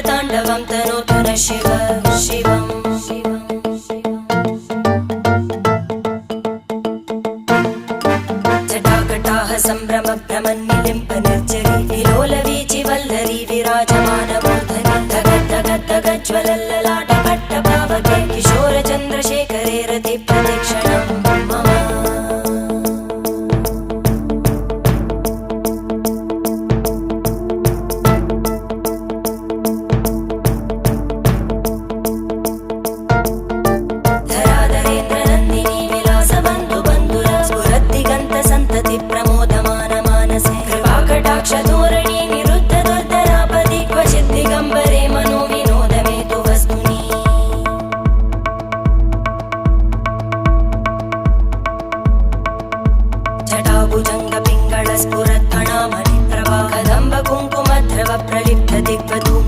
ताण्डवं तनोतु न शिव शिवम् जटाकटाः सम्भ्रम भ्रमन्निलिम्प निर्जरी विलोलवीचि वल्लरी विराजमानमूर्धनि धगज्ज्वलल्ललाटपट्टपावके किशोरचन्द्रशेखरे रतिप्रतिक्षणं मम धोरणी निरुद्ध दुर्धरापदि क्वचित् दिगम्बरे मनो विनोदमेतु वस्तुनि जटाभुजङ्ग पिङ्गळ स्फुरत्फणामणि प्रभा कदम्ब कुङ्कुमद्रव प्रलिप्त दिग्वधू